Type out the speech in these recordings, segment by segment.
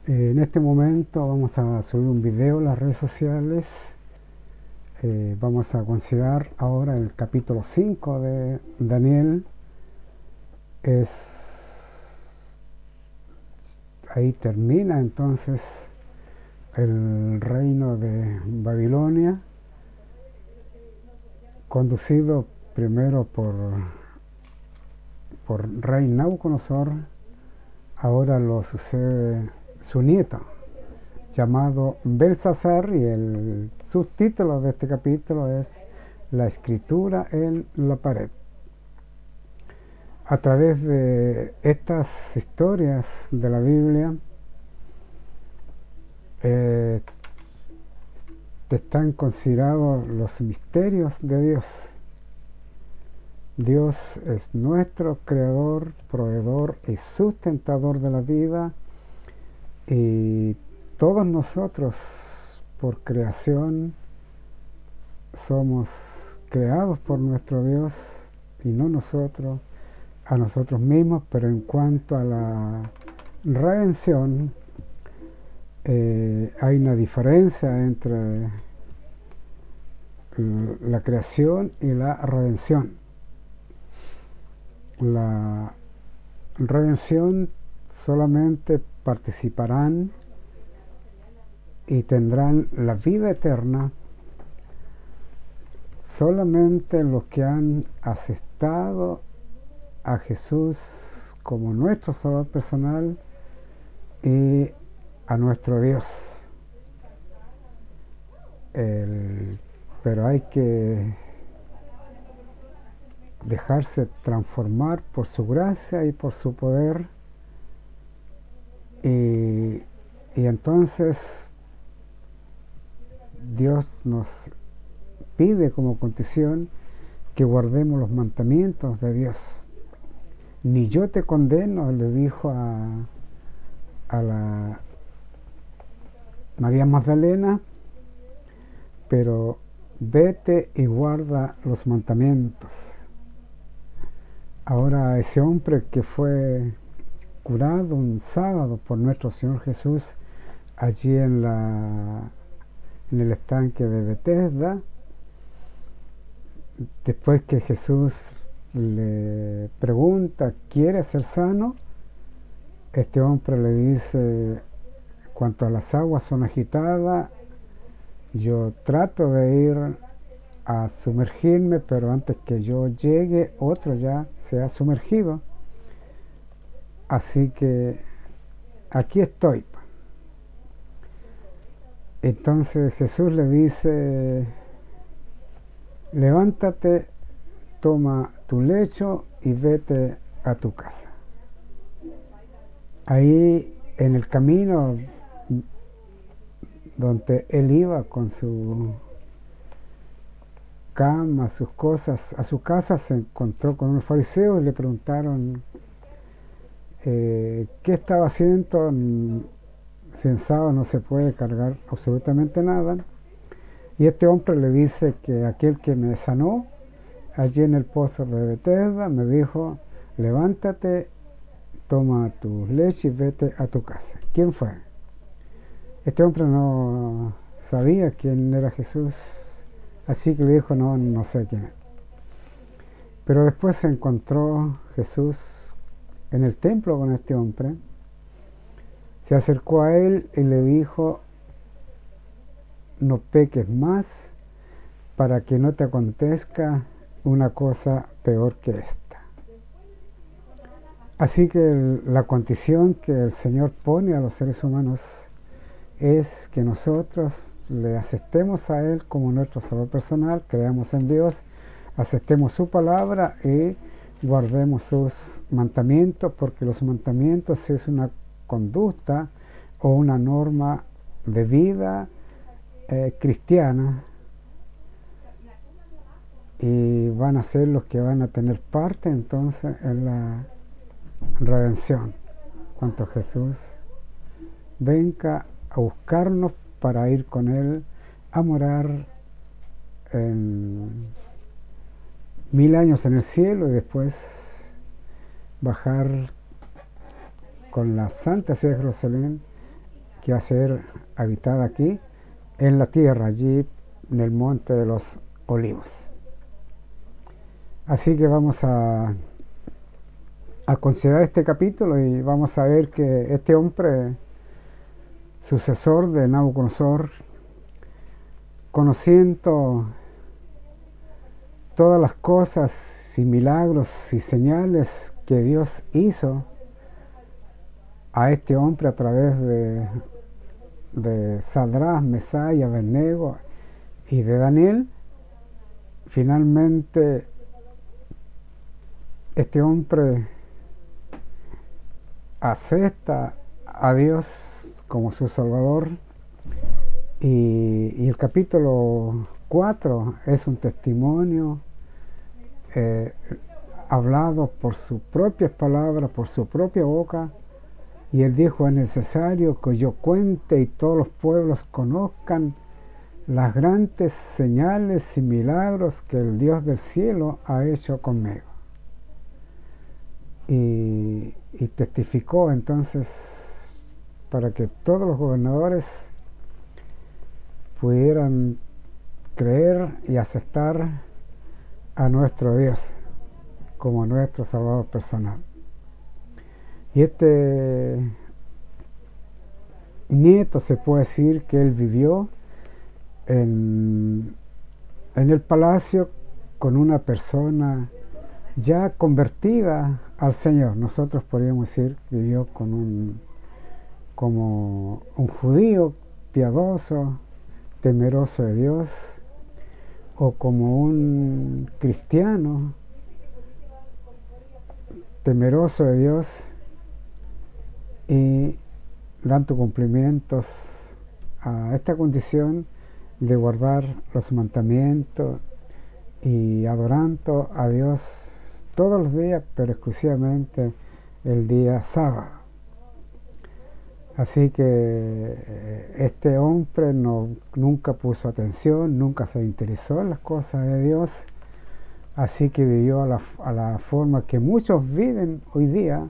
En este momento vamos a subir un video a las redes sociales. Vamos a considerar ahora el capítulo 5 de Daniel. Ahí termina entonces el reino de Babilonia, conducido primero por rey Nabucodonosor. Ahora lo sucede su nieto, llamado Belsasar, y el subtítulo de este capítulo es La escritura en la pared. A través de estas historias de la Biblia están considerados los misterios de Dios. Dios es nuestro creador, proveedor y sustentador de la vida, y todos nosotros por creación somos creados por nuestro Dios y no nosotros a nosotros mismos. Pero en cuanto a la redención, hay una diferencia entre la creación y la redención. La redención solamente participarán y tendrán la vida eterna solamente los que han aceptado a Jesús como nuestro Salvador personal y a nuestro Dios. Pero hay que dejarse transformar por su gracia y por su poder, y entonces Dios nos pide como condición que guardemos los mandamientos de Dios. Ni yo te condeno, le dijo a la María Magdalena, pero vete y guarda los mandamientos. Ahora ese hombre que fue curado un sábado por nuestro Señor Jesús allí en el estanque de Betesda, después que Jesús le pregunta, ¿quiere ser sano? Este hombre le dice, cuanto a las aguas son agitadas, yo trato de ir a sumergirme, pero antes que yo llegue, otro ya se ha sumergido. Así que aquí estoy. Entonces Jesús le dice, levántate, toma tu lecho y vete a tu casa. Ahí en el camino donde él iba con su cama, sus cosas, a su casa, se encontró con unos fariseos y le preguntaron qué estaba haciendo. Sin sábado no se puede cargar absolutamente nada. Y este hombre le dice que aquel que me sanó allí en el pozo de Betesda me dijo, levántate, toma tu leche y vete a tu casa. ¿Quién fue? Este hombre no sabía quién era Jesús, así que le dijo, no sé quién es. Pero después se encontró Jesús en el templo con este hombre, se acercó a él y le dijo, no peques más para que no te acontezca una cosa peor que esta. Así que la condición que el Señor pone a los seres humanos es que nosotros le aceptemos a Él como nuestro Salvador personal, creamos en Dios, aceptemos su palabra y guardemos sus mandamientos, porque los mandamientos es una conducta o una norma de vida cristiana, y van a ser los que van a tener parte entonces en la redención, cuando Jesús venga a buscarnos para ir con Él a morar en 1000 años en el cielo y después bajar con la santa ciudad de Jerusalén que va a ser habitada aquí en la tierra, allí en el monte de los olivos. Así que vamos a considerar este capítulo y vamos a ver que este hombre, sucesor de Nabucodonosor, conociendo todas las cosas y milagros y señales que Dios hizo a este hombre a través de Sadrach, Mesach y Abednego y de Daniel, finalmente este hombre acepta a Dios como su Salvador, y el capítulo 4 es un testimonio hablado por sus propias palabras, por su propia boca, y él dijo: es necesario que yo cuente y todos los pueblos conozcan las grandes señales y milagros que el Dios del cielo ha hecho conmigo. Y testificó entonces para que todos los gobernadores pudieran creer y aceptar a nuestro Dios como nuestro Salvador personal. Y este nieto, se puede decir que él vivió en el palacio con una persona ya convertida al Señor. Nosotros podríamos decir que vivió como un judío piadoso, temeroso de Dios, o como un cristiano temeroso de Dios y dando cumplimientos a esta condición de guardar los mandamientos y adorando a Dios todos los días, pero exclusivamente el día sábado. Así que este hombre nunca puso atención, nunca se interesó en las cosas de Dios, así que vivió a la forma que muchos viven hoy día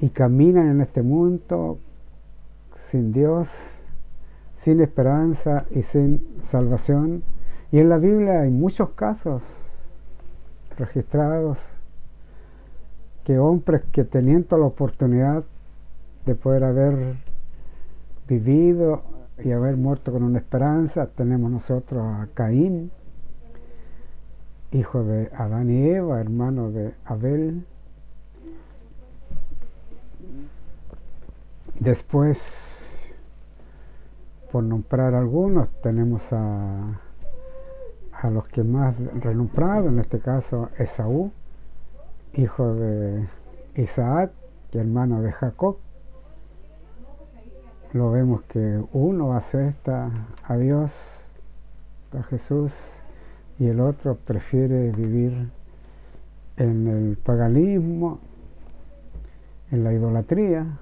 y caminan en este mundo sin Dios, sin esperanza y sin salvación. Y en la Biblia hay muchos casos registrados que hombres que teniendo la oportunidad de poder haber vivido y haber muerto con una esperanza, tenemos nosotros a Caín, hijo de Adán y Eva, hermano de Abel. Después, por nombrar algunos, tenemos a los que más renombrados, en este caso Esaú, hijo de Isaac y hermano de Jacob. Lo vemos que uno acepta a Dios, a Jesús, y el otro prefiere vivir en el paganismo, en la idolatría.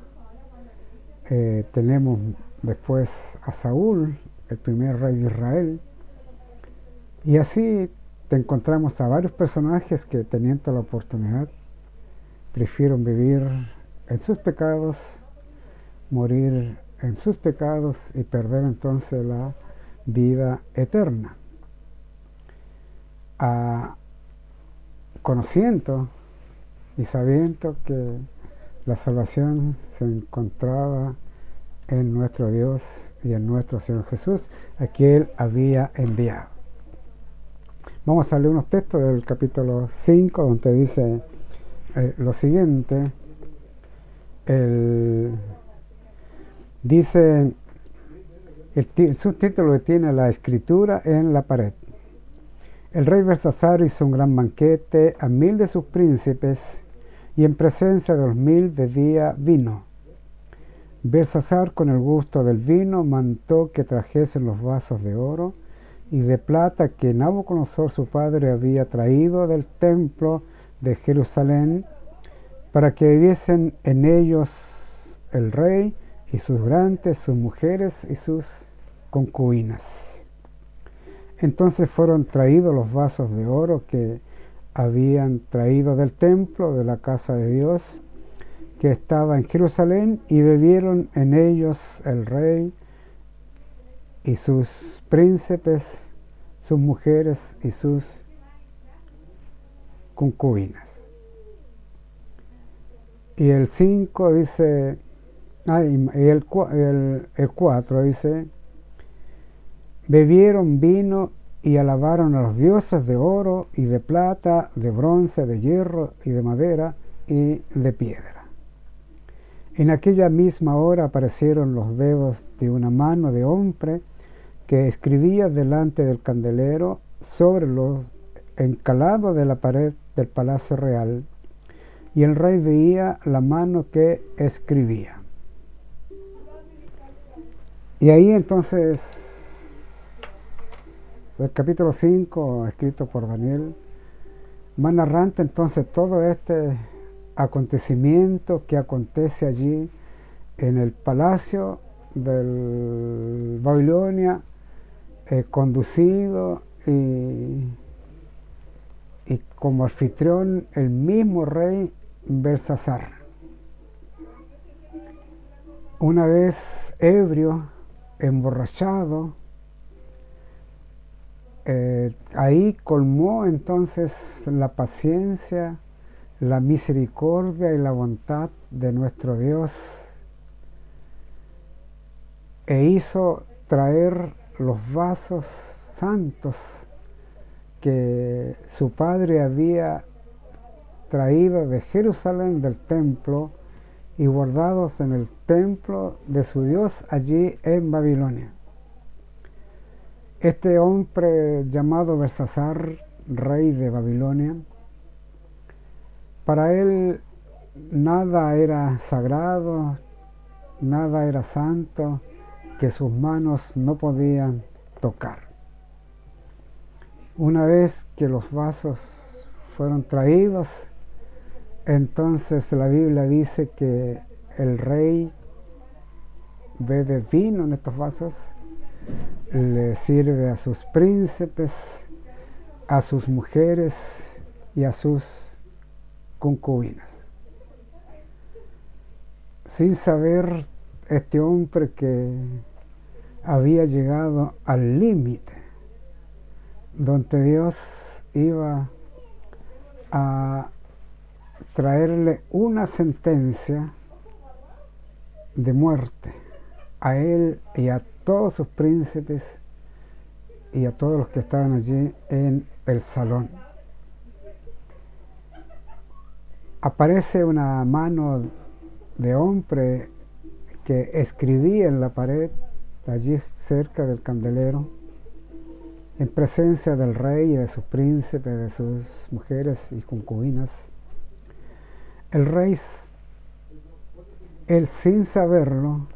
Tenemos después a Saúl, el primer rey de Israel, y así te encontramos a varios personajes que, teniendo la oportunidad, prefieren vivir en sus pecados, morir en sus pecados y perder entonces la vida eterna. Conociendo y sabiendo que la salvación se encontraba en nuestro Dios y en nuestro Señor Jesús, a quien Él había enviado. Vamos a leer unos textos del capítulo 5, donde dice lo siguiente. Dice, el subtítulo que tiene la escritura en la pared: el rey Belsasar hizo un gran banquete a 1000 de sus príncipes, y en presencia de los 1000 bebía vino. Belsasar, con el gusto del vino, mandó que trajesen los vasos de oro y de plata que Nabucodonosor su padre había traído del templo de Jerusalén, para que bebiesen en ellos el rey y sus grandes, sus mujeres y sus concubinas. Entonces fueron traídos los vasos de oro que habían traído del templo, de la casa de Dios, que estaba en Jerusalén, y bebieron en ellos el rey y sus príncipes, sus mujeres y sus concubinas. Y el 5 dice, y el 4 dice, bebieron vino y alabaron a los dioses de oro y de plata, de bronce, de hierro y de madera y de piedra. En aquella misma hora aparecieron los dedos de una mano de hombre que escribía delante del candelero sobre los encalados de la pared del palacio real, y el rey veía la mano que escribía. Y ahí entonces el capítulo 5, escrito por Daniel, va narrando entonces todo este acontecimiento que acontece allí en el palacio de Babilonia, conducido y como anfitrión el mismo rey Belsasar. Una vez ebrio, emborrachado, ahí colmó entonces la paciencia, la misericordia y la bondad de nuestro Dios, e hizo traer los vasos santos que su padre había traído de Jerusalén, del templo, y guardados en el templo de su Dios allí en Babilonia. Este hombre llamado Belsasar, rey de Babilonia, para él nada era sagrado, nada era santo que sus manos no podían tocar. Una vez que los vasos fueron traídos, entonces la Biblia dice que el rey bebe vino en estos vasos, le sirve a sus príncipes, a sus mujeres y a sus concubinas. Sin saber este hombre que había llegado al límite donde Dios iba a traerle una sentencia de muerte a él y a todos sus príncipes y a todos los que estaban allí en el salón. Aparece una mano de hombre que escribía en la pared allí cerca del candelero, en presencia del rey y de sus príncipes, de sus mujeres y concubinas. El rey, él sin saberlo,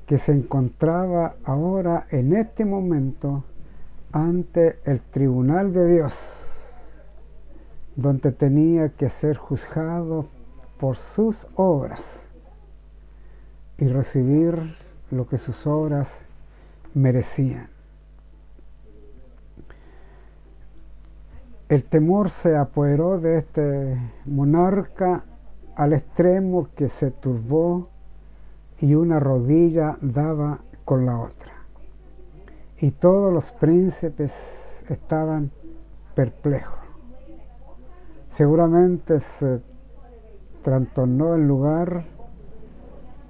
que se encontraba ahora en este momento ante el tribunal de Dios, donde tenía que ser juzgado por sus obras y recibir lo que sus obras merecían. El temor se apoderó de este monarca al extremo que se turbó y una rodilla daba con la otra. Y todos los príncipes estaban perplejos. Seguramente se trastornó el lugar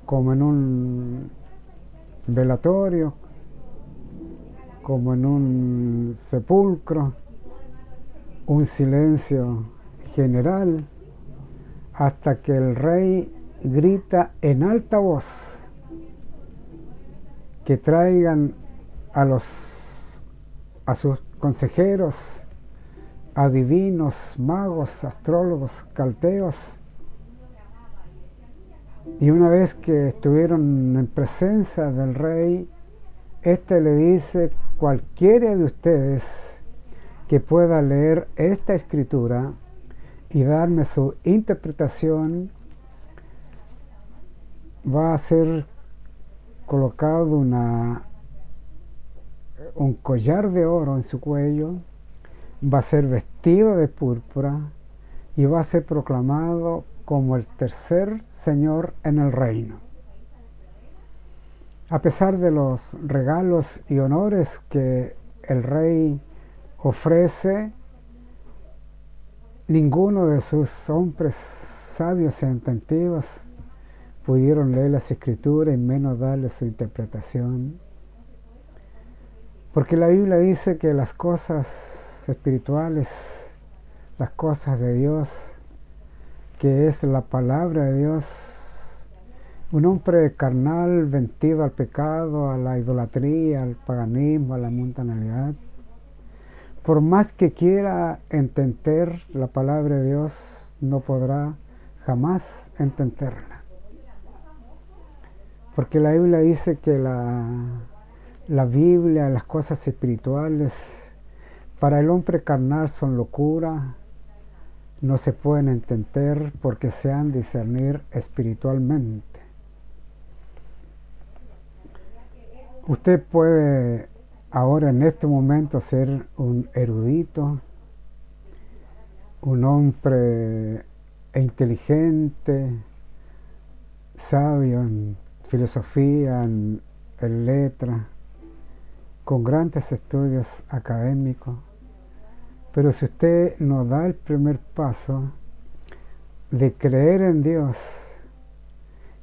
como en un velatorio, como en un sepulcro, un silencio general, hasta que el rey grita en alta voz que traigan a sus consejeros, adivinos, magos, astrólogos, caldeos. Y una vez que estuvieron en presencia del rey, éste le dice: cualquiera de ustedes que pueda leer esta escritura y darme su interpretación, va a ser colocado un collar de oro en su cuello, va a ser vestido de púrpura y va a ser proclamado como el tercer señor en el reino. A pesar de los regalos y honores que el rey ofrece, ninguno de sus hombres sabios y entendidos pudieron leer las escrituras y menos darle su interpretación. Porque la Biblia dice que las cosas espirituales, las cosas de Dios, que es la palabra de Dios, un hombre carnal vendido al pecado, a la idolatría, al paganismo, a la mundanalidad, por más que quiera entender la palabra de Dios, no podrá jamás entenderla. Porque la Biblia dice que la Biblia, las cosas espirituales, para el hombre carnal son locura, no se pueden entender porque se han de discernir espiritualmente. Usted puede ahora en este momento ser un erudito, un hombre inteligente, sabio en filosofía, en letra, con grandes estudios académicos, pero si usted no da el primer paso de creer en Dios,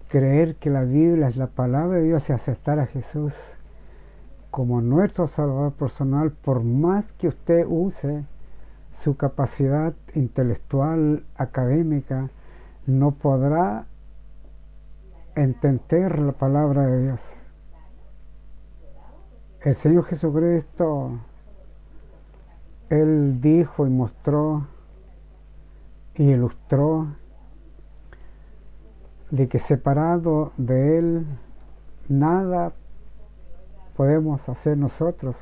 creer que la Biblia es la palabra de Dios y aceptar a Jesús como nuestro Salvador personal, por más que usted use su capacidad intelectual, académica, no podrá entender la palabra de Dios. El Señor Jesucristo, Él dijo y mostró y ilustró de que separado de Él nada podemos hacer nosotros,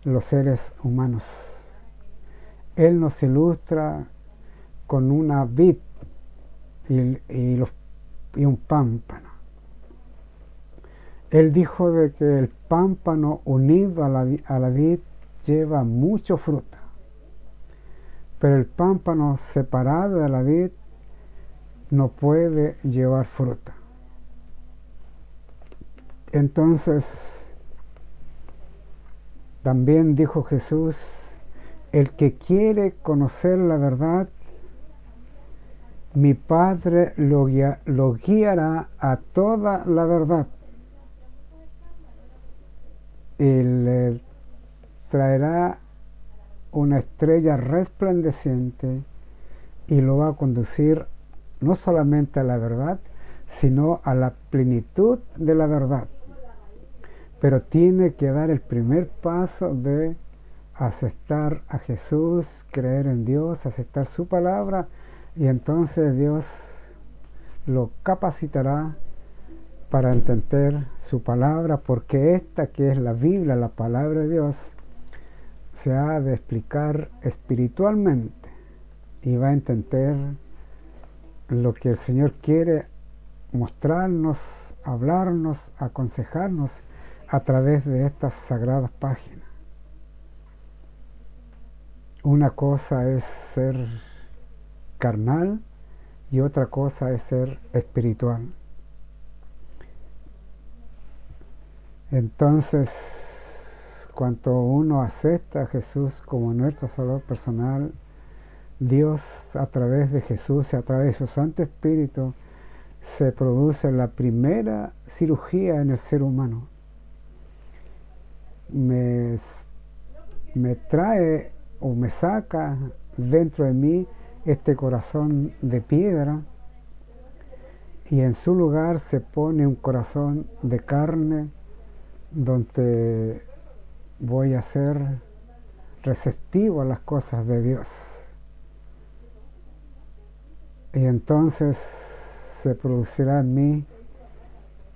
los seres humanos. Él nos ilustra con una vid y un pámpano. Él dijo de que el pámpano unido a la vid lleva mucho fruto, pero el pámpano separado de la vid no puede llevar fruto. Entonces, también dijo Jesús, el que quiere conocer la verdad, mi Padre lo guiará a toda la verdad y le traerá una estrella resplandeciente y lo va a conducir no solamente a la verdad, sino a la plenitud de la verdad. Pero tiene que dar el primer paso de aceptar a Jesús, creer en Dios, aceptar su palabra, y entonces Dios lo capacitará para entender su palabra, porque esta que es la Biblia, la palabra de Dios, se ha de explicar espiritualmente y va a entender lo que el Señor quiere mostrarnos, hablarnos, aconsejarnos a través de estas sagradas páginas. Una cosa es ser carnal y otra cosa es ser espiritual. Entonces, cuando uno acepta a Jesús como nuestro Salvador personal, Dios a través de Jesús y a través de su Santo Espíritu se produce la primera cirugía en el ser humano. Me trae o me saca dentro de mí este corazón de piedra y en su lugar se pone un corazón de carne donde voy a ser receptivo a las cosas de Dios. Y entonces se producirá en mí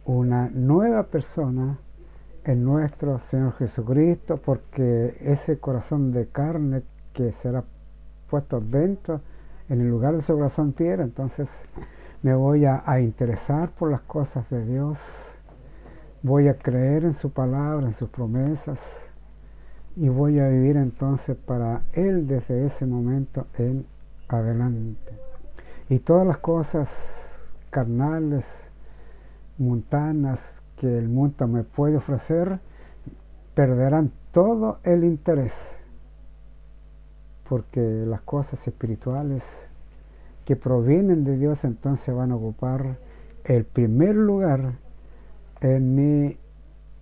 una nueva persona en nuestro Señor Jesucristo, porque ese corazón de carne que será puesto dentro, en el lugar de su corazón piedra, entonces me voy a interesar por las cosas de Dios, voy a creer en su palabra, en sus promesas, y voy a vivir entonces para Él desde ese momento en adelante. y todas las cosas carnales, mundanas que el mundo me puede ofrecer, perderán todo el interés, porque las cosas espirituales que provienen de Dios entonces van a ocupar el primer lugar en mi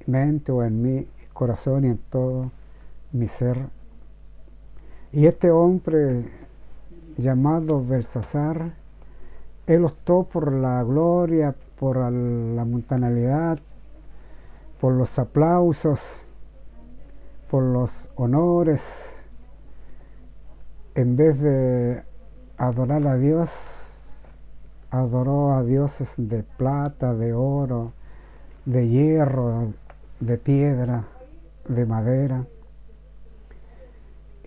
mente o en mi corazón y en todo mi ser. Y este hombre llamado Belsasar, él optó por la gloria, por la mundanalidad, por los aplausos, por los honores, en vez de adorar a Dios, adoró a dioses de plata, de oro, de hierro, de piedra, de madera.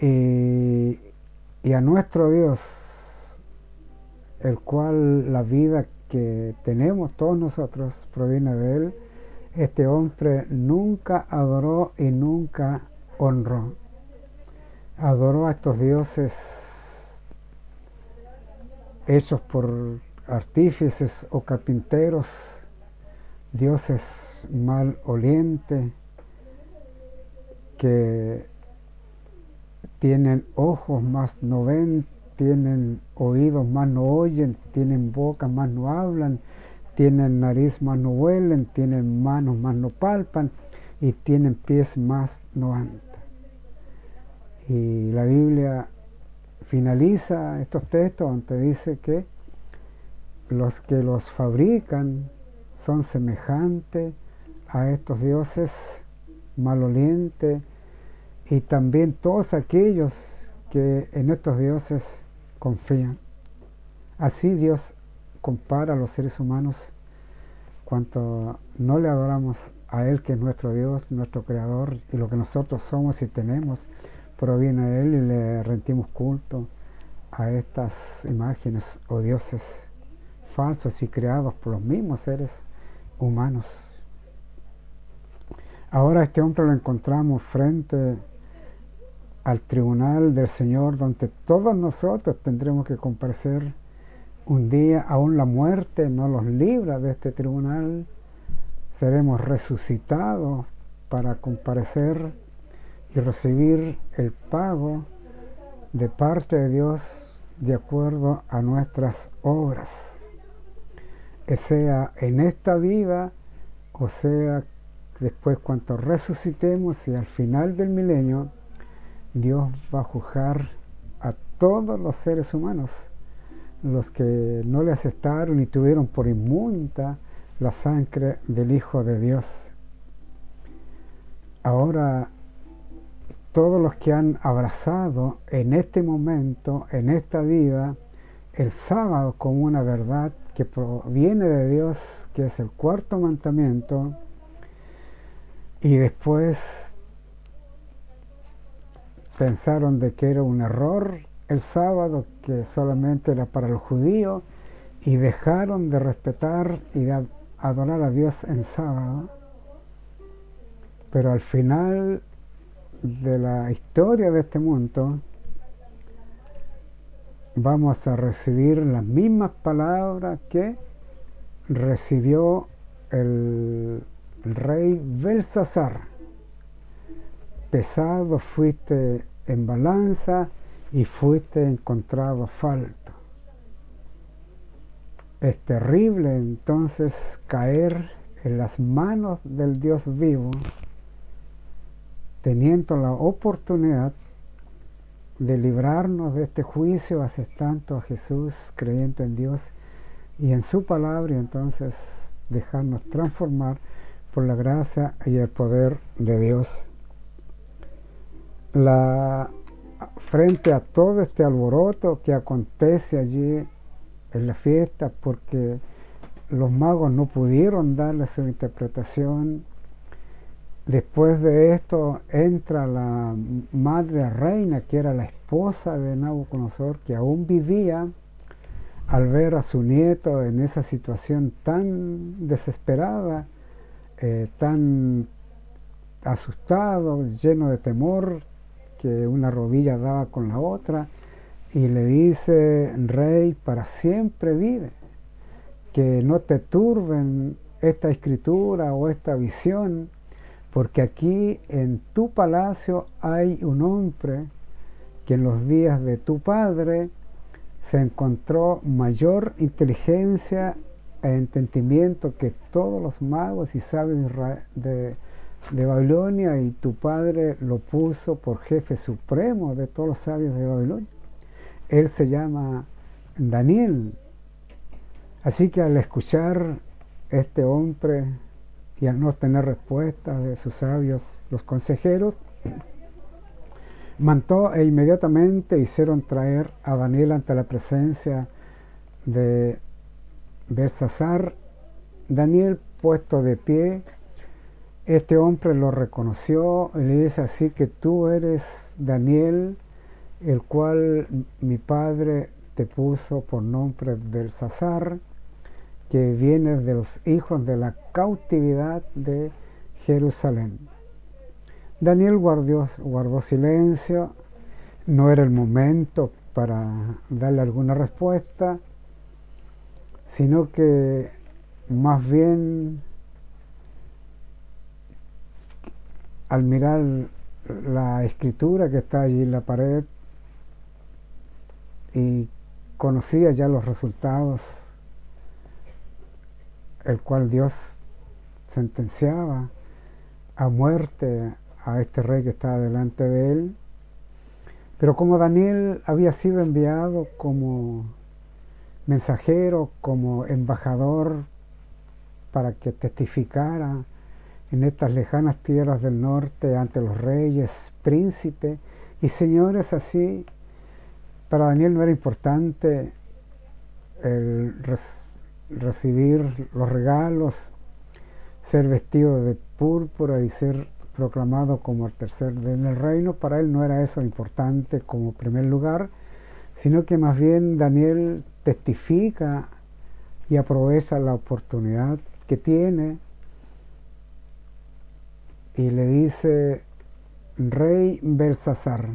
Y a nuestro Dios, el cual la vida que tenemos todos nosotros proviene de Él, este hombre nunca adoró y nunca honró. Adoró a estos dioses hechos por artífices o carpinteros, dioses malolientes que tienen ojos más no ven, tienen oídos más no oyen, tienen boca más no hablan, tienen nariz más no huelen, tienen manos más no palpan y tienen pies más no andan. Y la Biblia finaliza estos textos donde dice que los fabrican son semejantes a estos dioses malolientes, y también todos aquellos que en estos dioses confían. Así Dios compara a los seres humanos cuando no le adoramos a Él, que es nuestro Dios, nuestro Creador, y lo que nosotros somos y tenemos proviene de Él, y le rendimos culto a estas imágenes o dioses falsos y creados por los mismos seres humanos. Ahora este hombre lo encontramos frente al tribunal del Señor, donde todos nosotros tendremos que comparecer un día. Aún la muerte no los libra de este tribunal. Seremos resucitados para comparecer y recibir el pago de parte de Dios de acuerdo a nuestras obras, sea en esta vida o sea después cuando resucitemos, y al final del milenio Dios va a juzgar a todos los seres humanos, los que no le aceptaron y tuvieron por inmunda la sangre del Hijo de Dios. Ahora, todos los que han abrazado en este momento, en esta vida, el sábado como una verdad que proviene de Dios, que es el cuarto mandamiento, y después pensaron de que era un error el sábado, que solamente era para los judíos, y dejaron de respetar y de adorar a Dios en sábado. Pero al final de la historia de este mundo vamos a recibir las mismas palabras que recibió el rey Belsasar. Pesado fuiste en balanza y fuiste encontrado falto. Es terrible entonces caer en las manos del Dios vivo, teniendo la oportunidad de librarnos de este juicio, aceptando a Jesús, creyendo en Dios y en su palabra, y entonces dejarnos transformar por la gracia y el poder de Dios. Frente a todo este alboroto que acontece allí en la fiesta, porque los magos no pudieron darle su interpretación, después de esto entra la madre reina, que era la esposa de Nabucodonosor, que aún vivía, al ver a su nieto en esa situación tan desesperada, tan asustado, lleno de temor, que una rodilla daba con la otra, y le dice: rey, para siempre vive, que no te turben esta escritura o esta visión, porque aquí en tu palacio hay un hombre que en los días de tu padre se encontró mayor inteligencia e entendimiento que todos los magos y sabios de Babilonia, y tu padre lo puso por jefe supremo de todos los sabios de Babilonia. Él se llama Daniel. Así que al escuchar este hombre y al no tener respuestas de sus sabios, los consejeros, mandó e inmediatamente hicieron traer a Daniel ante la presencia de Belsasar. Daniel, puesto de pie, este hombre lo reconoció y le dice: así que tú eres Daniel, el cual mi padre te puso por nombre Belsasar, que viene de los hijos de la cautividad de Jerusalén. Daniel guardó silencio. No era el momento para darle alguna respuesta, sino que más bien, al mirar la escritura que está allí en la pared, y conocía ya los resultados, el cual Dios sentenciaba a muerte a este rey que estaba delante de él. Pero como Daniel había sido enviado como mensajero, como embajador, para que testificara en estas lejanas tierras del norte ante los reyes, príncipes y señores, así, para Daniel no era importante el recibir los regalos, ser vestido de púrpura y ser proclamado como el tercer en el reino. Para él no era eso importante como primer lugar, sino que más bien Daniel testifica y aprovecha la oportunidad que tiene y le dice: rey Belsasar,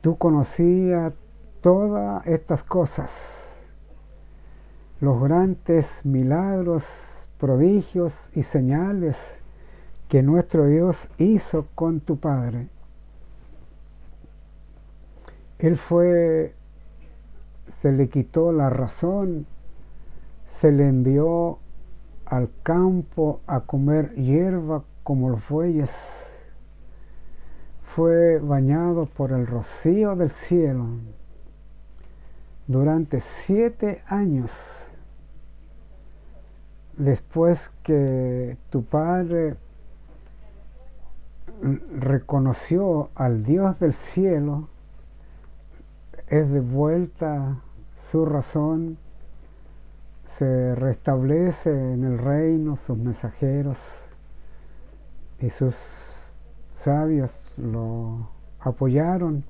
tú conocías todas estas cosas, los grandes milagros, prodigios y señales que nuestro Dios hizo con tu padre. Él se le quitó la razón, se le envió al campo a comer hierba como los bueyes, fue bañado por el rocío del cielo durante 7 años. Después que tu padre reconoció al Dios del cielo, es devuelta su razón, se restablece en el reino, sus mensajeros y sus sabios lo apoyaron,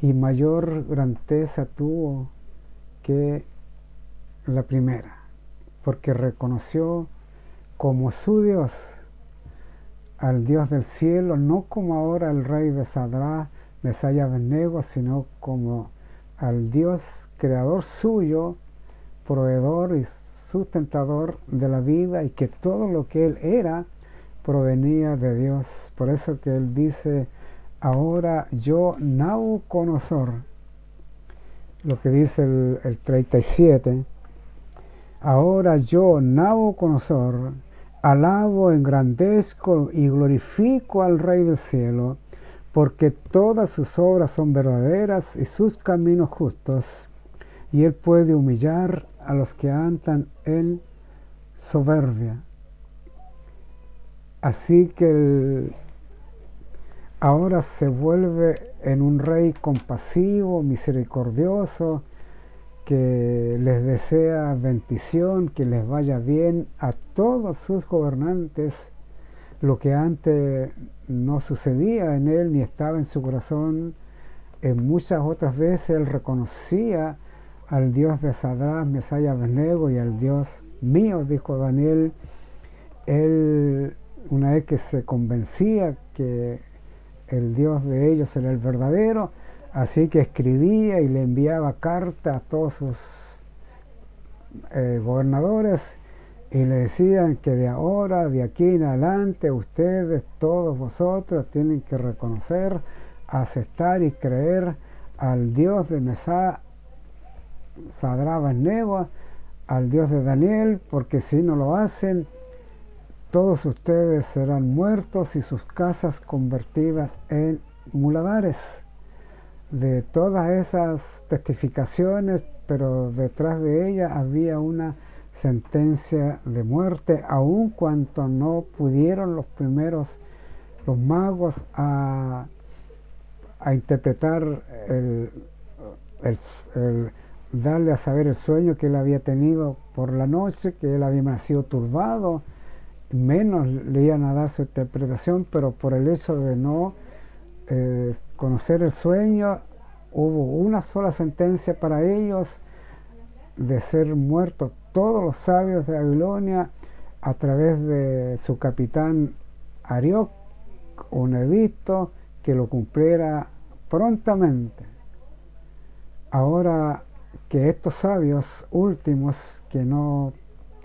y mayor grandeza tuvo que la primera, porque reconoció como su Dios al Dios del cielo, no como ahora el rey de Sadrach, Mesach y Abednego, sino como al Dios creador suyo, proveedor y sustentador de la vida, y que todo lo que él era provenía de Dios. Por eso que él dice: ahora yo, Nabucodonosor, lo que dice el 37, ahora yo, Nabucodonosor, alabo, engrandezco y glorifico al Rey del cielo, porque todas sus obras son verdaderas y sus caminos justos, y él puede humillar a los que andan en soberbia. Así que ahora se vuelve en un rey compasivo, misericordioso, que les desea bendición, que les vaya bien a todos sus gobernantes, lo que antes no sucedía en él ni estaba en su corazón. En muchas otras veces él reconocía al Dios de Sadrach, Mesach y Abednego, y al Dios mío, dijo Daniel. Él, una vez que se convencía que el Dios de ellos era el verdadero, Así que escribía y le enviaba cartas a todos sus gobernadores y le decían que de ahora, de aquí en adelante, ustedes, todos vosotros, tienen que reconocer, aceptar y creer al Dios de Mesá, Sadrach, Abed-nego, al Dios de Daniel, porque si no lo hacen, todos ustedes serán muertos y sus casas convertidas en muladares. De todas esas testificaciones, pero detrás de ella había una sentencia de muerte, aun cuando no pudieron los magos a interpretar el darle a saber el sueño que él había tenido por la noche, que él había nacido turbado, menos le iban a dar su interpretación, pero por el hecho de no conocer el sueño, hubo una sola sentencia para ellos de ser muertos todos los sabios de Babilonia a través de su capitán Arioc, un edicto que lo cumpliera prontamente. Ahora que estos sabios últimos que no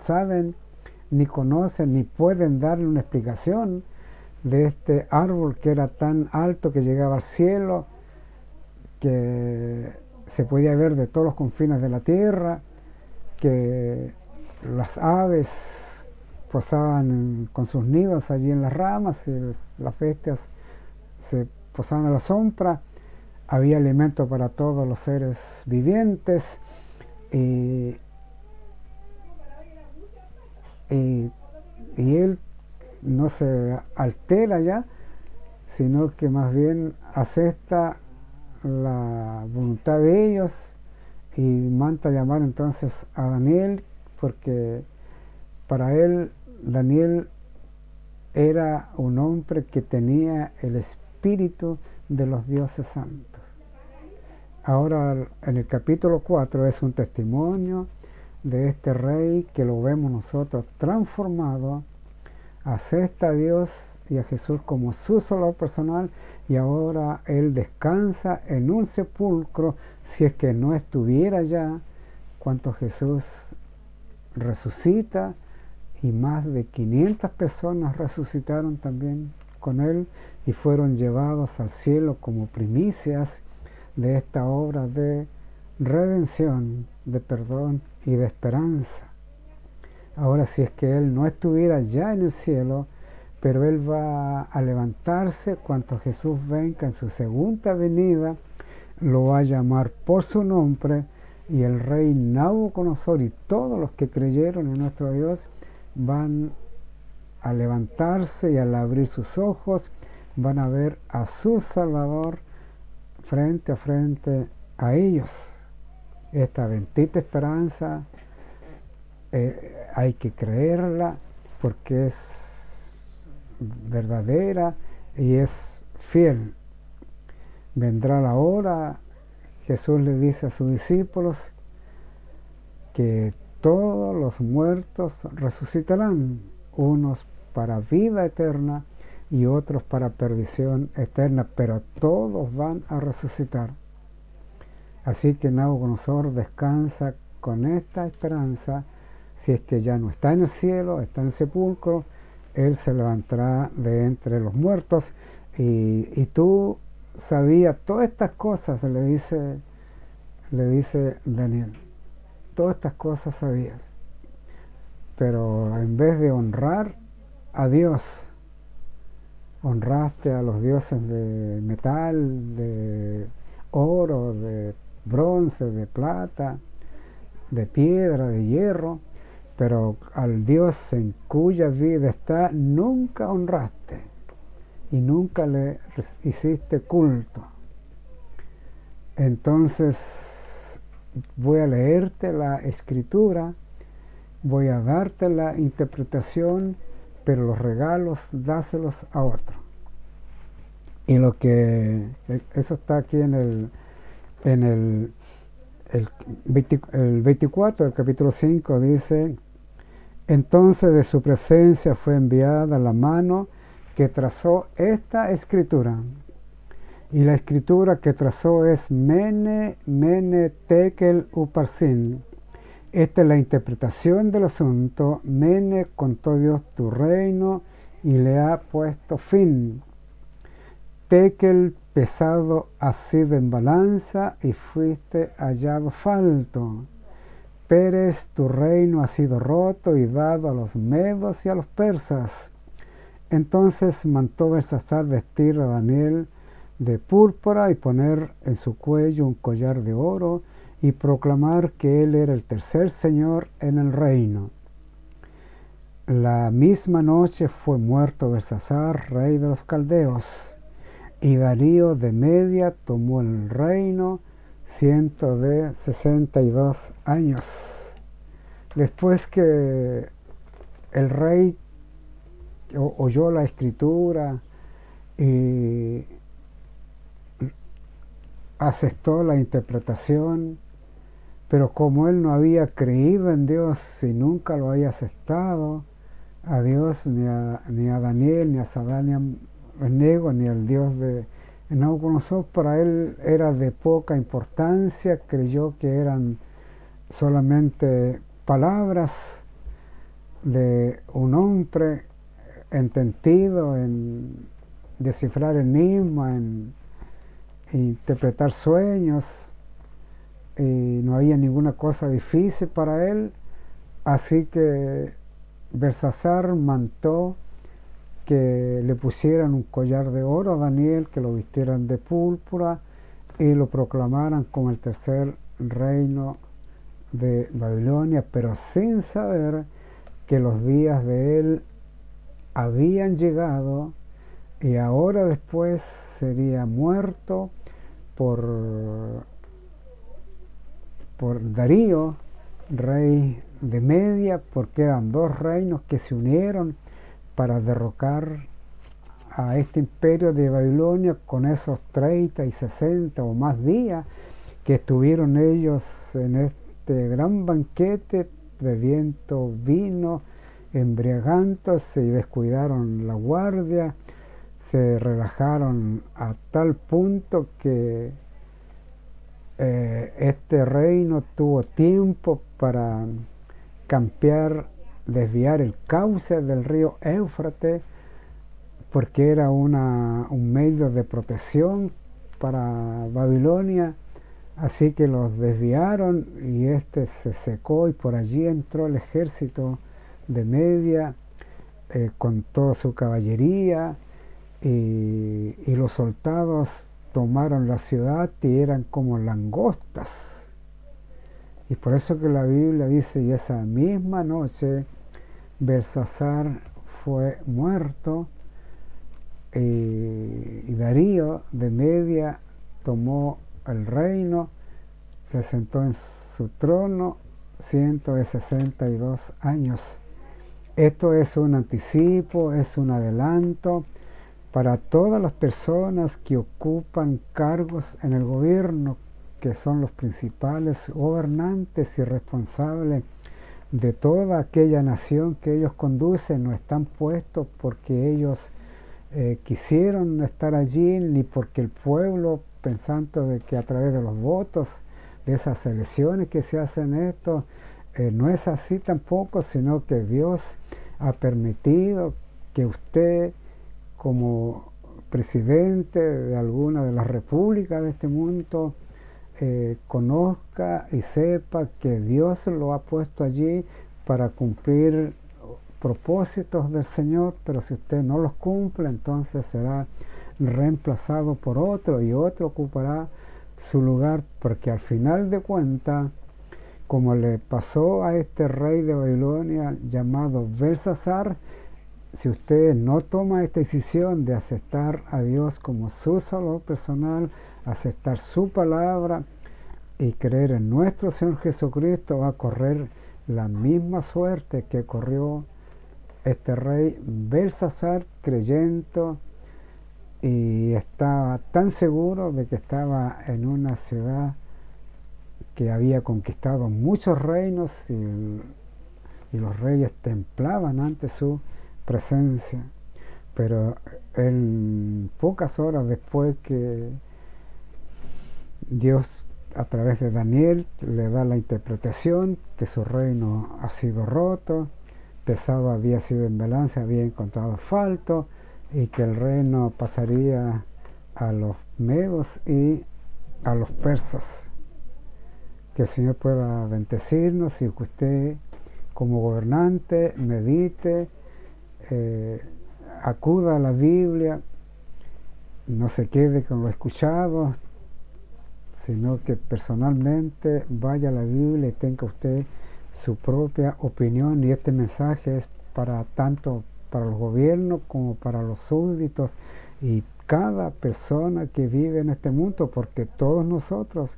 saben ni conocen ni pueden darle una explicación de este árbol que era tan alto que llegaba al cielo, que se podía ver de todos los confines de la tierra, que las aves posaban con sus nidos allí en las ramas, y las bestias se posaban a la sombra, había alimento para todos los seres vivientes, y él no se altera ya, sino que más bien acepta la voluntad de ellos y manda llamar entonces a Daniel, porque para él Daniel era un hombre que tenía el espíritu de los dioses santos. Ahora en el capítulo 4 es un testimonio de este rey que lo vemos nosotros transformado, acepta a Dios y a Jesús como su Salvador personal, y ahora él descansa en un sepulcro, si es que no estuviera ya, cuando Jesús resucita, y más de 500 personas resucitaron también con él y fueron llevados al cielo como primicias de esta obra de redención, de perdón y de esperanza. Ahora, si es que él no estuviera ya en el cielo, pero él va a levantarse cuando Jesús venga en su segunda venida, lo va a llamar por su nombre, y el rey Nabucodonosor y todos los que creyeron en nuestro Dios van a levantarse, y al abrir sus ojos van a ver a su Salvador frente a frente a ellos. Esta bendita esperanza hay que creerla, porque es verdadera y es fiel. Vendrá la hora, Jesús le dice a sus discípulos, que todos los muertos resucitarán, unos para vida eterna y otros para perdición eterna, pero todos van a resucitar. Así que Nabucodonosor descansa con esta esperanza. Si es que ya no está en el cielo, está en el sepulcro, él se levantará de entre los muertos. Y tú sabías todas estas cosas, le dice Daniel. Todas estas cosas sabías. Pero en vez de honrar a Dios, honraste a los dioses de metal, de oro, de bronce, de plata, de piedra, de hierro, pero al Dios en cuya vida está nunca honraste y nunca le hiciste culto. Entonces voy a leerte la escritura, voy a darte la interpretación, pero los regalos dáselos a otro. Y eso está aquí en el 24 del capítulo 5, dice: entonces de su presencia fue enviada la mano que trazó esta escritura, Y la escritura que trazó es Mene, Mene, Tekel, Uparsin. Esta es la interpretación del asunto. Mene, contó Dios tu reino y le ha puesto fin. Tekel, pesado has sido en balanza y fuiste hallado falto. Pérez, tu reino ha sido roto y dado a los medos y a los persas. Entonces mandó Belsasar vestir a Daniel de púrpura y poner en su cuello un collar de oro y proclamar que él era el tercer señor en el reino. La misma noche fue muerto Belsasar, rey de los caldeos, y Darío de Media tomó el reino 162 años. Después que el rey oyó la escritura y aceptó la interpretación, pero como él no había creído en Dios y nunca lo había aceptado, a Dios, ni a Daniel, ni a Sadrach, ni a Abednego, ni al Dios de Nabucodonosor, para él era de poca importancia, creyó que eran solamente palabras de un hombre entendido en descifrar enigmas, en interpretar sueños, y no había ninguna cosa difícil para él, así que Belsasar mandó que le pusieran un collar de oro a Daniel, que lo vistieran de púrpura y lo proclamaran como el tercer reino de Babilonia, pero sin saber que los días de él habían llegado y ahora después sería muerto por Darío, rey de Media, porque eran dos reinos que se unieron para derrocar a este imperio de Babilonia con esos 30 y 60 o más días que estuvieron ellos en este gran banquete, bebiendo vino, embriagándose y descuidaron la guardia, se relajaron a tal punto que este reino tuvo tiempo para cambiar, desviar el cauce del río Éufrates, porque era un medio de protección para Babilonia, así que los desviaron y este se secó y por allí entró el ejército de Media con toda su caballería y los soldados tomaron la ciudad y eran como langostas. Y por eso que la Biblia dice, y esa misma noche Belsasar fue muerto y Darío de Media tomó el reino, se sentó en su trono 162 años. Esto es un anticipo, es un adelanto para todas las personas que ocupan cargos en el gobierno, que son los principales gobernantes y responsables de toda aquella nación que ellos conducen. No están puestos porque ellos quisieron estar allí, ni porque el pueblo, pensando de que a través de los votos de esas elecciones que se hacen esto, no es así tampoco, sino que Dios ha permitido que usted, como presidente de alguna de las repúblicas de este mundo, conozca y sepa que Dios lo ha puesto allí para cumplir propósitos del Señor, pero si usted no los cumple, entonces será reemplazado por otro y otro ocupará su lugar, porque al final de cuentas, como le pasó a este rey de Babilonia llamado Belsasar, si usted no toma esta decisión de aceptar a Dios como su Salvador personal, aceptar su palabra y creer en nuestro Señor Jesucristo, va a correr la misma suerte que corrió este rey Belsasar, creyendo, y estaba tan seguro de que estaba en una ciudad que había conquistado muchos reinos y los reyes templaban ante su presencia. pero en pocas horas después que Dios a través de Daniel le da la interpretación que su reino ha sido roto, pesado había sido en balance, había encontrado asfalto, y que el reino pasaría a los medos y a los persas. Que el Señor pueda bendecirnos y que usted como gobernante medite, acuda a la Biblia, no se quede con lo escuchado, sino que personalmente vaya a la Biblia y tenga usted su propia opinión, y este mensaje es para tanto para los gobiernos como para los súbditos y cada persona que vive en este mundo, porque todos nosotros,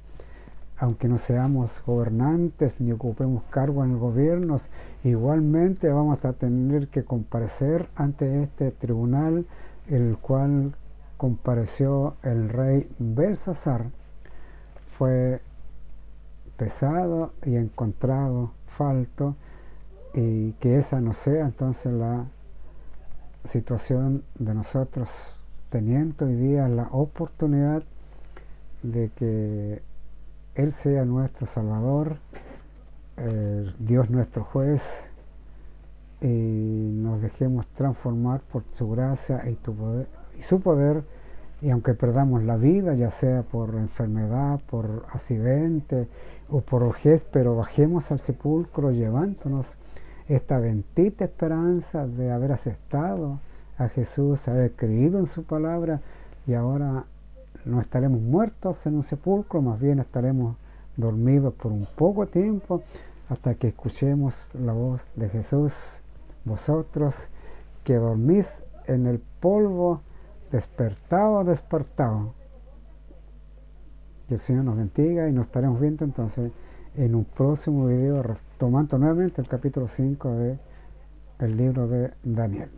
aunque no seamos gobernantes ni ocupemos cargo en el gobierno, igualmente vamos a tener que comparecer ante este tribunal, el cual compareció el rey Belsasar. Fue pesado y encontrado falto, y que esa no sea entonces la situación de nosotros, teniendo hoy día la oportunidad de que Él sea nuestro Salvador, Dios nuestro juez, y nos dejemos transformar por su gracia y su poder, y aunque perdamos la vida, ya sea por enfermedad, por accidente o por vejez, pero bajemos al sepulcro llevándonos esta bendita esperanza de haber aceptado a Jesús, haber creído en su palabra, y ahora no estaremos muertos en un sepulcro, más bien estaremos dormidos por un poco tiempo hasta que escuchemos la voz de Jesús. Vosotros que dormís en el polvo, despertado, despertado. Que el Señor nos bendiga, y nos estaremos viendo entonces en un próximo video, retomando nuevamente el capítulo 5 del libro de Daniel.